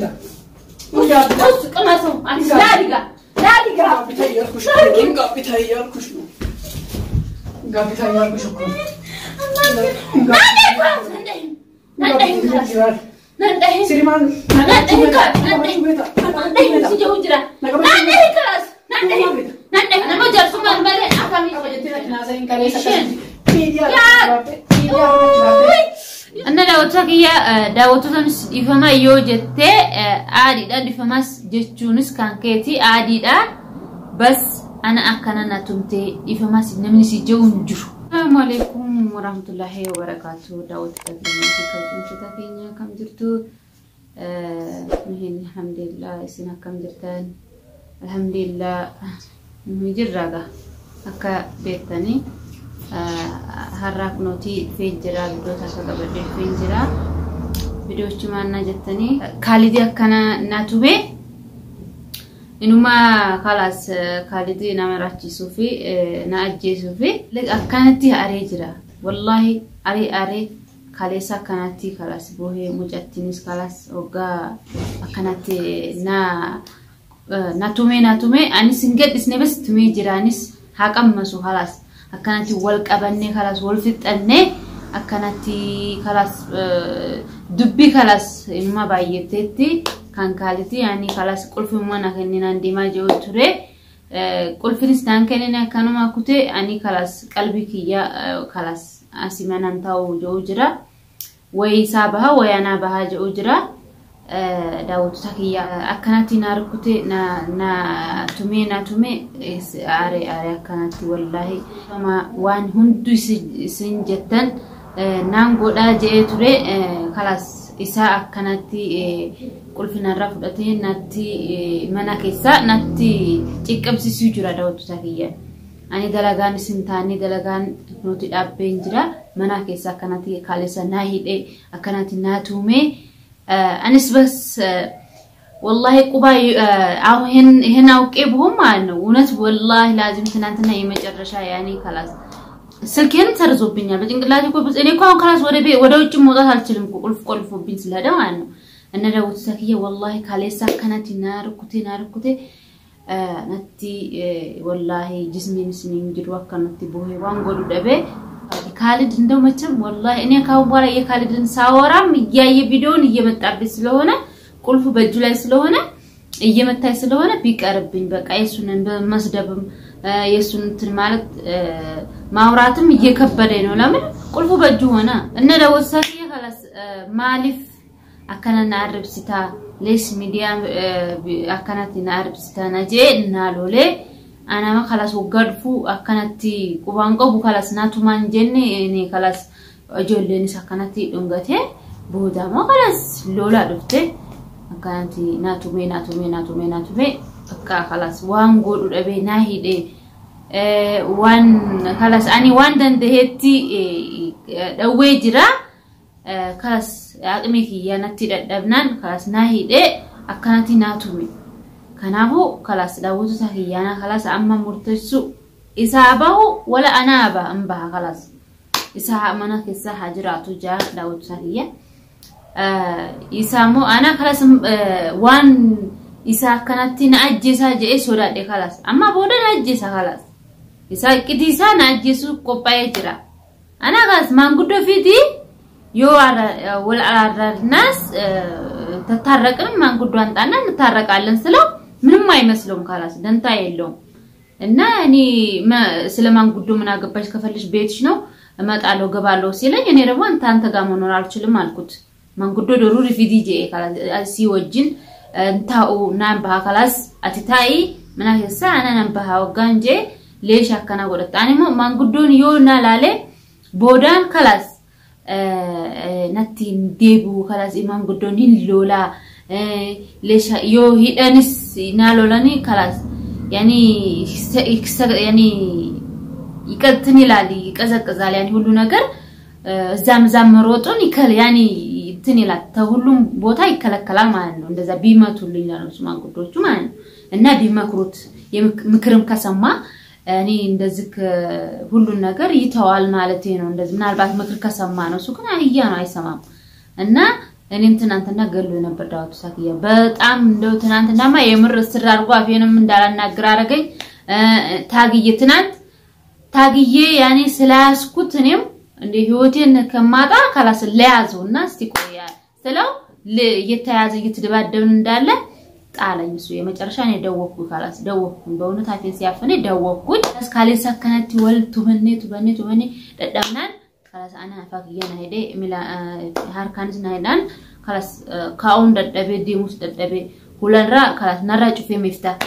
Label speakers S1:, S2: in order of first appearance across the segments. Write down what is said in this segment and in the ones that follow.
S1: بيتا بص قمصوا لا ديغا بتايركوش بتايركوش بتايركوش نندهي سيرمان نندهي سيجوجرا نندهي خلاص نندهي نما جرسو من بله افامي نازين كاليسا أنا داوتو تمس إفما يوجت عادي دا إفماس جتونس كان كيتي عادي دا بس أنا أكنا نتومتي إفماس نمني سجون جو. السلام عليكم ورحمة الله وبركاته. داوتو تكلمنا في كلام تكينيا كم جرتو مهين الحمد لله سنا كم جرتان الحمد لله مجر راجع أكا بيتني harraaf nooti feejjira video taasa qabadde feejjira video chimaanna jettani kaalidi akkana naatube inuma khalas kaalidi nama raachisu fi na ajjeesu fi akkanatti aree jira wallahi aree kaleessa akkanatti khalas bohee mucattinis khalas ogaa akkanatti naatume anis ingedisne bas tume jiraanis haqammasu khalas أكنتي والقبني خلاص والفتنة أكنتي خلاص دبي خلاص إنما بايتتي كان كالتي يعني خلاص كل في منا كننا عندما جو ترى كل في نستان كننا كانوا ما كتة يعني خلاص قلبي كيا خلاص أسمعنا نتاو جو جرا ويسابها ويانا بها جو جرا داود تكيا أكنتي ناركتي نا تومي أري أكنتي والله ما وان هندو سنجتن نانغودا جيتوري خلاص إساء أكنتي كل فينا رفضتي نتي مناكيسا نتي تكم سيسوجرا داود تكيا أني دلغان سنتاني دلغان نوتي أبينجرا مناكيسا أكنتي خالصا ناهيد أكنتي ناتومي أنس بس والله قباي أو هنا وكيبهم عنه ونت والله لازم تنانتنا يمجرشا يعني خلاص سلكين ترزو بينيا بجنقلاتي كو بس إني كون خلاص ودا وجه موضوع هالشلم قلف بين سلادة عنه أنا لو تسكيه والله كاليسا كانت نار كتي نتي والله جسمي نسنين جدوا كانت بوهي وانقولوا دبي خالد እንደው መቼም والله እኔ ካው በኋላ የካሊድን ሳወራም ቪዲዮን እየመጣብኝ ስለሆነ ቁልፉ በእጁ ላይ ስለሆነ እየመታይ ስለሆነ ቢቀርብኝ በቃ የሱን በመስደብም የሱን እንትን ማለት ማውራትም እየከበደኝ ነው ለምን ቁልፉ በእጁ ሆነ እነ ለወሳኪ خلاص ማሊፍ አከናና አርብስታ ሌስ ሚዲያ አከናቲና አርብስታ ነጄ እና ሎሌ أنا ما خلاص وقرفو أكنتي وبانقو خلاص ناتو من جنة إني خلاص أجولني سكنتي دونغته بودا ما خلاص لولا دفته أكنتي ناتو مي أكا خلاص وان قول أبي ناهي وان خلاص أني وان دهتي دويجرا خلاص أكمل كي ناتي دبنان خلاص ناهي أكنتي ناتو مي كنابو خلاص داوود تهيانا خلاص أما مرتشو إسابه ولا أنا أبا أمبها خلاص إسها منا كيسا حجراتو جا داوود تهيا إسامو أنا خلاص وان إسا كانت نأجيسا جاي سودا دي خلاص أما بودا نأجيسا خلاص إسا كديسا نأجيسو كوباي جرا أنا خلاص ما نقول فيدي يو ولا على الناس تتحركن ما نقول أنا نتحرك على السلام ምንም አይመስሉም ካላስ ደንታ የለውም እና እኔ ስለማን ጉዶ ምን አገባሽ ከፈልሽ ቤትሽ ነው እመጣለሁ ገባለሁ ሲለኝ እኔ ደግሞ አንተ ጋር መኖር አልችልም አልኩት ማን ጉዶ ዶሩሪ ቪዲጄ ካላስ ሲወጅን እንታው ናምባ ካላስ አትታይ ምና ህሳ አና ናምባ ወጋንጄ ሌሽ አከና ጎደጣኒሞ ማን ጉዶን ይውና ላለ ቦዳን ካላስ نتين ديبو خلاص إمام قدونين لولا ليش يو هيدانس نالولاني خلاص يعني يكتني لالي كذا يعني هلو نجر زام مروتون يكل يعني تني لا تهلم بوتا يكلا كلام عنه إذا زبيمة تولي لنا سمان قدوش مان النبي مكروت يمكرم كسمة يعني እንደዚህ ሁሉ ነገር ይተዋል ማለት ነው እንደዚህ ምናልባት ምክር ከሰማ ነው ሱከና አይያና አይሰማም እና እኔም ትናንትና ገሎ ነበር ዳውት ሳኪያ በጣም እንደው ትናንትናማ የምር ስራ አርጎ አፌንም እንዳላናግር አረገኝ ታግዬ ትናንት ታግዬ ያኔ ስላስኩት እኔም እንደ ህይወቴን ከማጣ ካላስ ለያዘውና እስቲ ቆያ ስለው እየተያዘ እየተደባደብን እንዳለ ጣለኝ እሱ የመጨረሻ ነው ደወኩ ካላስ ደወኩ በእውነት አፌን ሲያፈነ ደወኩት እስካሌ ሰከነቲ ወልቱ በኔ ደዳምናን خلاص أنا فاكية نهيدي ملا هاركانز نهيدان خلاص كاون دبي ديموس دبي هولن را خلاص نراج في مفتاح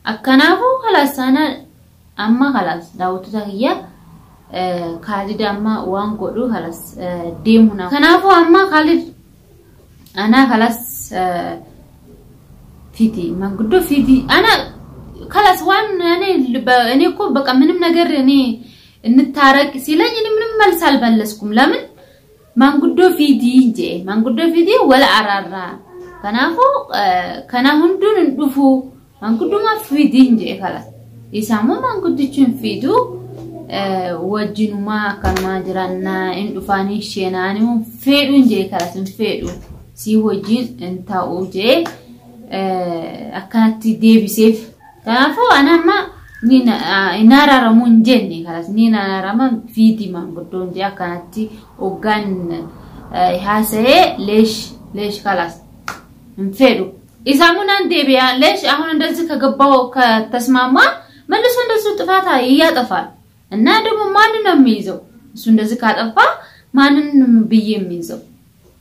S1: أكنافو خلاص أنا أما خلاص داوتو تاكية خالد أما وان قدو خلاص ديم هنا كنافو أما خالد أنا خلاص فيدي ما قدو فيدي أنا خلاص وان أنا كو بقى منم نجر أنا እንታረቅ ሲለኝ እኔ ምንም መልስ አልበለስኩም ለምን ማንጉዶ ፊዲ ወላ አራራ ከናሁንዱን እንዱፉ ማንጉዶ ማፊዲ እንጂ خلاص ይሳሙ ማንጉዶችን ፊዱ ወጅኑማ ከማጅራና እንዱፋኒ ሸናኒ ፌዱ እንጂ خلاص ፌዱ ሲወጂን እንታውጄ አካቲ ዴቢሴፍ ካፎ አናማ nina inarara munjeni خلاص nina rama fidi mangodo nje akanati ogan hase lesh خلاص እንፈዱ ኢሳሙና እንደቢያ lesh አሁን እንደዚህ ከገባው ከተስማማ መልሶ እንደዚህ ጥፋታ ያጠፋል እና ደግሞ ማን ነው የሚይዘው እሱ እንደዚህ ካጠፋ ማንን ብዬ የሚይዘው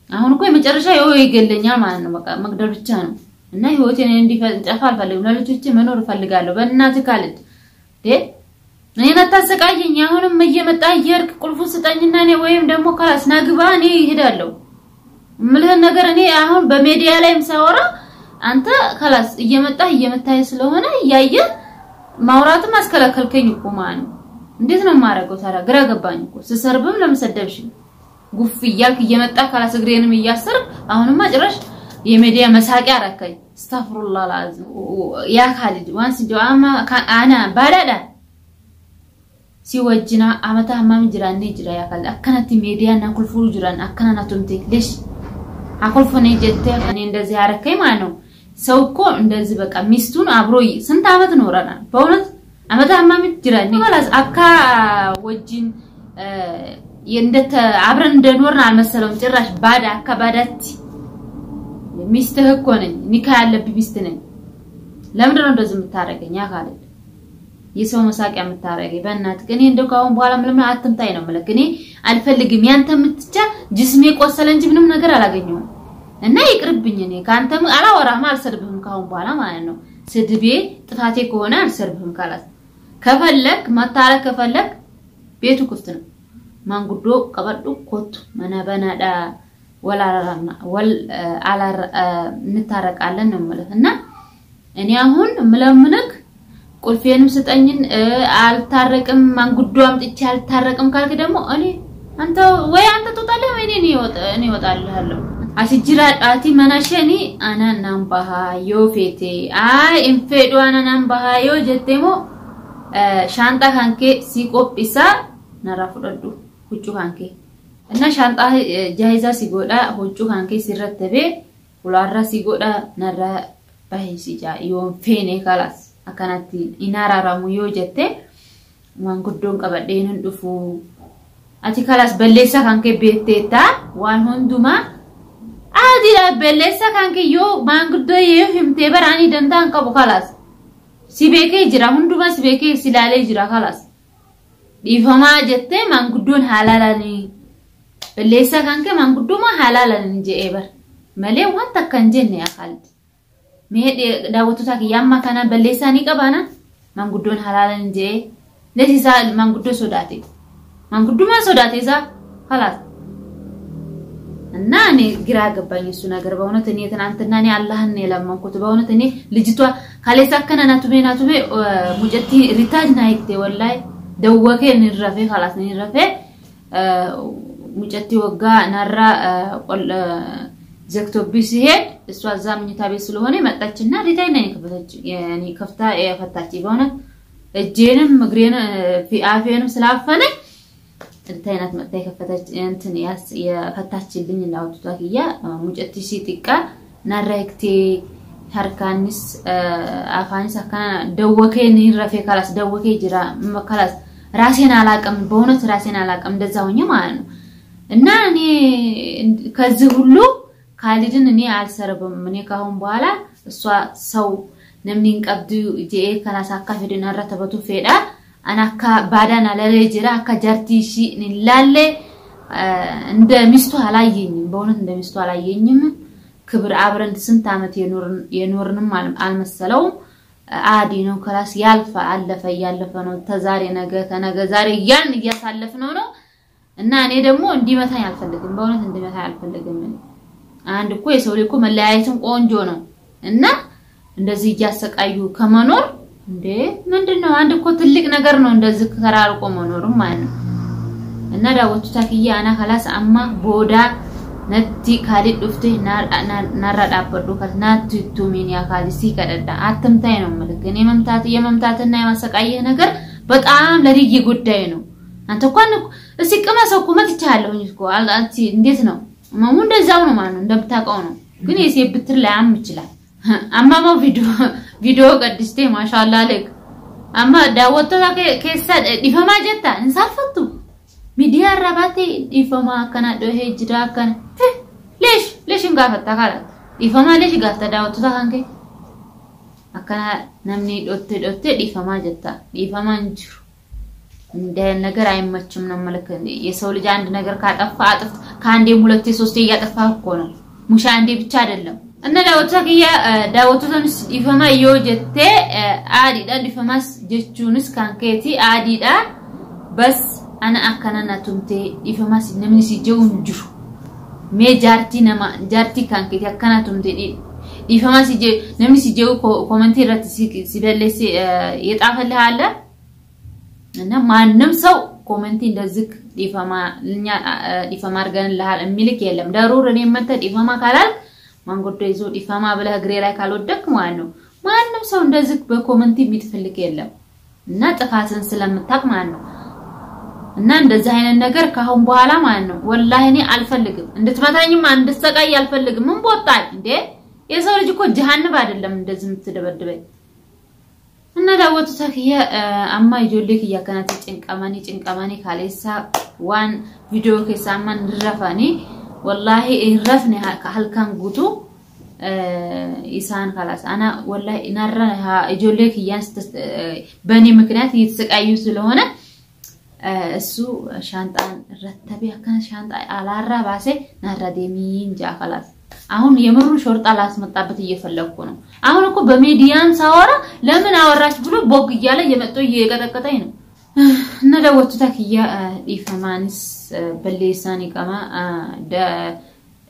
S1: አሁን እኮ የመጨረሻ ይገለኛል ማለት ነው በቃ መግደል ብቻ ነው እና ህይወቴን እንዲጠፋ አልፈልግም ለልጆቼ መኖር ፈልጋለሁ በእናትህ ካልድ እኔ ነታሰቃየኝ አሁንም እየመጣ ይርክ ቁልፉ ስጠኝና እኔ ወይም ደግሞ ካላስ ናግባ እኔ ይሄዳለሁ ምልህ ነገር እኔ አሁን በሚዲያ ላይም ሳወራ አንተ ካላስ እየመጣይ ስለሆነ ያየ ማውራትም አስከለከልከኝ እኮ ማን እንዴት ነው ማረገው ታራ ግራ ገባኝ እኮ ስሰርብም ለምሰደብሽ ጉፍ ይያልክ እየመጣ ካላስ እግሬንም ይያሰር አሁንማ ጭራሽ የሚዲያ መሳቂያ አረከኝ استغفرالله العظيم يا خالد وانس جواما انا باردا سيوجنا امتا حمام جراني جرا يا خالد اكنتي ميديا نا كل فول جران اكننا تمتك ليش اكل فني جت انا እንደዚህ አረከኝ ማለት ነው ሰውኮ እንደዚህ በቃ ሚስቱን አብሮይ ስንት አመት ኖረና በእውነት አመታ حمام جراني خلاص አካ ወጂን እንደተ አብረን እንደኖርና አልመሰለውም ጭራሽ ባዳ አካ ባዳቲ ሚስትህ እኮ ነኝ ኒካ ያለብኝ ሚስት ነኝ ለምን ነው እንደዚህ የምታረገኝ ያ ካለ የሰው መሳቂያ የምታረገኝ በእናት ግን እንደው ካሁን በኋላ ምንም አትምታይ ነው ማለት እኔ አልፈልግም ያንተ ምትቻ ጅስሜ ቆሰለ እንጂ ምንም ነገር አላገኘው እና ይቅርብኝ እኔ ካንተም አላወራም አልሰርብህም ካሁን በኋላ ማለት ነው ስድቤ ጥፋቴ ከሆነ አልሰርብህም ካላት ከፈለክ ማታረክ ከፈለክ ቤቱ ክፍት ነው ማንጉዶ ቀበዱ ኮት መናበናዳ ወል አላር እንታረቃለን ነው ማለት እና እኔ አሁን ምለምንክ ቁልፌንም ስጠኝን አልታረቅም ማንጉዶ አምጥቼ አልታረቅም ካልክ ደግሞ እኔ አንተ ተጣጣለህ ወይ እኔ እወጣልሃለሁ አስጅራ ጣቲ መናሸኒ አና ናምባሃ ዮፌቴ አይ እንፈዶ አና ናምባሃ ዮ ጀቴሞ ሻንጣ ካንኬ ሲቆጵሳ ነራፍደዱ ሁጩ ካንኬ እና ሻንጣ ጃይዛ ሲጎዳ ሁጩ ካንኬ ሲረተበ ሁላራ ሲጎዳ ነራ ባይሲጃ ዮን ፌኔ ካላስ አካናቲ ኢናራራሙ ዮ ጀቴ ማንጉዶን ቀበዴንን ዱፉ አቲ ካላስ በሌሳ ካንኬ ቤቴታ ዋን ሁንዱማ አዲላ በሌሳ ካንኬ ዮ ማንጉዶ የህምቴ በራኒ ደንታን ቀቡ ካላስ ሲቤኬ ጅራ ሁንዱማ ሲቤኬ ሲላሌ ጅራ ካላስ ዲፈማ ጀቴ ማንጉዶን ሃላላኒ በሌሳ ካንኬ ማንጉዶማ ሃላላኒ እንጂ ኤበር መሌ ዋንታ ካንጀን ያ ካልድ መሄድ ዳውቱታ ያማ ካና በሌሳኒ ቀባና ማንጉዶን ሃላላኒ እንጂ ለዚሳ ማንጉዶ ሶዳቴ ማንጉዶማ ሶዳቴዛ خلاص እና እኔ ግራ ገባኝ እሱ ነገር በእውነት እኔ ትናንትና እኔ አላህን ለማንኩት በእውነት እኔ ልጅቷ ካሌሳ ከናናቱ ሙጀቲ ሪታጅ ናይቴ ወላይ ደወከ ንረፈ خلاص ንረፈ ሙጀቲ ወጋ ናራ ቆል ዘክቶብስ ይሄድ እሷ ዛምኝታ ቤት ስለሆነ መጣችና ሪታይ ነኝ ከፈተች ያኒ ከፍታ የፈታች በእውነት እጄንም እግሬን አፌንም ስላፈነ እንታይናት መጣይ ከፈታች እንትን የፈታችልኝ ዳውቱ ታኪያ ሙጨት ሲጥቃ ናራይክቴ harkanis afanis akana dawwake ni rafe kalas dawwake jira kalas ራሴን አላቀም በእውነት ራሴን አላቀም እንደዛውኝ ማለት ነው እና እኔ ከዚህ ሁሉ ካሊድን እኔ አልሰርብም እኔ ካሁን በኋላ እሷ ሰው ነምኒን ቀብዱ ጄ ካላስ አካፈደና ረተበቱ ፌዳ አናካ ባዳና ለለጅራ አካጃርቲሺ ንላለ እንደ ሚስቱ አላየኝም በእውነት እንደ ሚስቱ አላየኝም ክብር አብረን ስንት አመት የኖርንም አልመሰለው አዲ ነው ከራስ ያልፋ አለፈ ያለፈ ነው ተዛሬ ነገ ተነገ ዛሬ ያን ያሳለፍነው ነው እና እኔ ደግሞ እንዲመታኝ አልፈልግም በእውነት እንዲመታኝ አልፈልግም አንድ እኮ የሰው ልጅ እኮ መለያየትን ቆንጆ ነው እና እንደዚህ ያሰቃዩ ከመኖር እንዴ ምንድነው አንድ እኮ ትልቅ ነገር ነው እንደዚህ ተራርቆ መኖርም ማለት ነው እና ዳውቱ ታኪያ አና خلاص አማ ቦዳ ነቲ ካሊድ ዱፍቴ ናራዳበዱ ከናቱ ቱሚኒያ ካሊሲ ከደዳ አትምታይ ነው ማለት እኔ የመምታትና የማሰቃየህ ነገር በጣም ለሪጊ ጉዳይ ነው አንተ እንኳን እሺ ቀማሰው ኩመት ይቻለውኝ እኮ አልአንቲ እንዴት ነው ማሙ እንደዛው ነው ማለት ነው እንደምታቀው ነው ግን የሴ ብትር ላይ አም ይችላል አማማው ቪዲዮ ቀድስቴ ማሻአላ ለክ አማ ዳወቶ ከከሳ ዲፈማ ጀታ እንሳፈቱ ሚዲያ ረባቴ ዲፈማ ከና ዶሄ ጅራ ከን ليش እንጋፈታ ካላት ዲፈማ ለሽ ጋፍታ ዳወቶ ታንከ አከና ነምኒ ዶቴ ዲፈማ ጀታ ዲፈማ እንጂ እንደ ነገር አይመችም ነው ማለት የሰው ልጅ አንድ ነገር ካጠፋ አጥፍ ካንዴም ሁለቴ ሶስቴ ያጠፋ እኮ ነው ሙሻ አንዴ ብቻ አይደለም እና ዳወቶ ተንስ ዲፈማ ይወጀቴ አዲዳ ዲፈማስ ጀቹንስ ካንከቲ አዲዳ በስ انا اكننا تمتي ዲፈማስ ነምን ሲጀው እንጁ ሜጃርቲ ነማ ጃርቲ ካንከቲ አከና ተምቴ ዲፈማስ ሲጀ ነምን ሲጀው ኮሜንት ረት ሲበለሲ የጣፈልህ አለ እና ማንንም ሰው ኮሜንት እንደዚህ ዲፈማ አርገንልሃል የሚልክ የለም ዳሩር እኔ መተ ዲፈማ ካላል ማንጎዶ ይዞ ዲፈማ ብለ እግሬ ላይ ካልወደክ ማለት ነው ማንንም ሰው እንደዚህ በኮሜንት የሚትፈልክ የለም እና ጥፋትን ስለምታቅ ማለት ነው እና እንደዚህ አይነት ነገር ካሁን በኋላ ማለት ነው ወላሂ እኔ አልፈልግም እንድትመታኝም አንድሰቃይ አልፈልግም ምን ቦጣል እንዴ የሰው ልጅ እኮ ጀሃነም አይደለም እንደዚህ የምትደበድበኝ እና ዳወቱ ታኪያ አማ ይጆልክ ያከናት ጭንቀማኒ ካሌሳ ዋን ቪዲዮ ከሳማን ረፋኒ والله رفني هالكان قطو إنسان خلاص أنا والله نرى يجولك يانست بني مكنات يتسقايو سلوهنا السو شانطان رتبي كان شانطا على الرباسه نرى ديمين جا خلاص አሁን የምሩ ሾርጣ ላስመጣበት እየፈለኩ ነው አሁን እኮ በሚዲያን ሳወራ ለምን አወራሽ ብሎ ቦግ ይያለ የመጣ እየቀጠቀጠኝ ነው እና ዳወቱ ታኪያ ዲፈማንስ በሌሳኒ ቀማ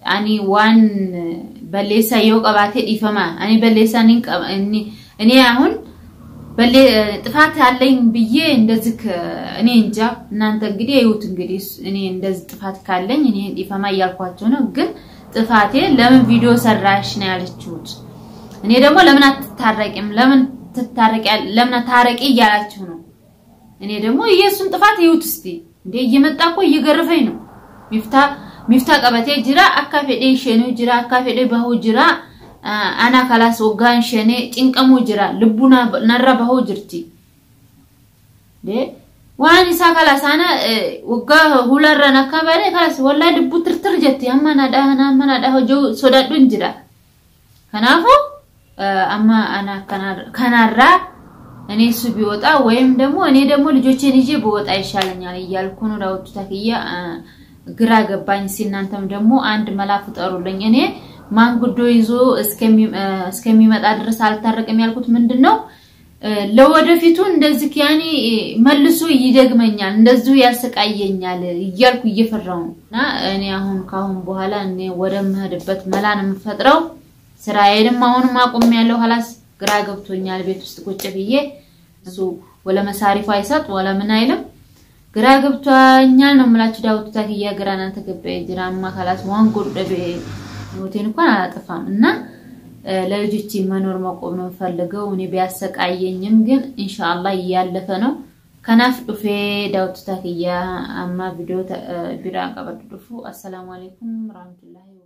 S1: አኒ ዋን በሌሳ ይወቀባቴ ዲፈማ አኒ በሌሳኒን እኔ አሁን በሌ ጥፋት አለኝ ብዬ እንደዚህ እኔ እንጃ እናንተ እንግዲህ አይውት እንግዲህ እኔ እንደዚህ ጥፋት ካለኝ እኔ ዲፈማ ያልኳቸው ነው ግን ጥፋቴ ለምን ቪዲዮ ሰራሽ ነው ያለችሁት እኔ ደግሞ ለምን አትታረቂም ለምን ታረቂ ያላችሁ ነው እኔ ደግሞ ኢየሱስን ጥፋት ይውት እስቲ እንዴ እየመጣ እኮ እየገረፈኝ ነው ሚፍታ ቀበቴ ጅራ አካፈዴ ሸኔ ጅራ አካፈዴ ባሁ ጅራ አና ካላስ ወጋን ሸኔ ጭንቀሙ ጅራ ልቡና ነራ ባሁ ጅርቲ ደ ዋኒ ሳካላስ አና ወጋ ሁለረና ካባሬ ካላስ ወላሂ ልቡ ትርትር ጀቲ አማና ዳሃ ጆ ሶዳዱን ጅራ ከናፉ አማ አና ከናራ እኔ እሱ ቢወጣ ወይም ደግሞ እኔ ደግሞ ልጆቼን ይዤ በወጣ ይሻለኛል ይያልኩ ነው ዳውቱ ታኪያ ግራ ገባኝ ሲናንተም ደግሞ አንድ መላፍ ጠሩልኝ እኔ ማን ጉዶ ይዞ እስከሚመጣ ድረስ አልታረቀም ያልኩት ምንድነው ለወደፊቱ እንደዚህ ያኒ መልሶ ይደግመኛል እንደዚሁ ያሰቃየኛል ይያልኩ እየፈራውና እኔ ካሁን በኋላ እኔ ወደ መሄድበት መላን ምፈጥረው ስራዬንም አሁን ማቆም ያለው خلاص ግራ ገብቶኛል ቤት ውስጥ ቁጭ ብዬ እሱ ወለ መሳሪፍ አይሰጥ ወለ ምን አይልም ግራ ገብቶኛል ነው ማለት ዳውቱ ታኪያ ግራናን ተገበየ ጅራማ خلاص ዋን ጎደበ ሞቴን እንኳን አላጠፋም እና ለልጆቼ መኖር ማቆም ነው ፈልገው እኔ ቢያሰቃየኝም ግን ኢንሻአላህ ያለፈ ነው kanaaf dhufee daawwattoota kiyyaa amma viidiyoo biraa qabadhu dhufu assalamu alaykum warahmatullahi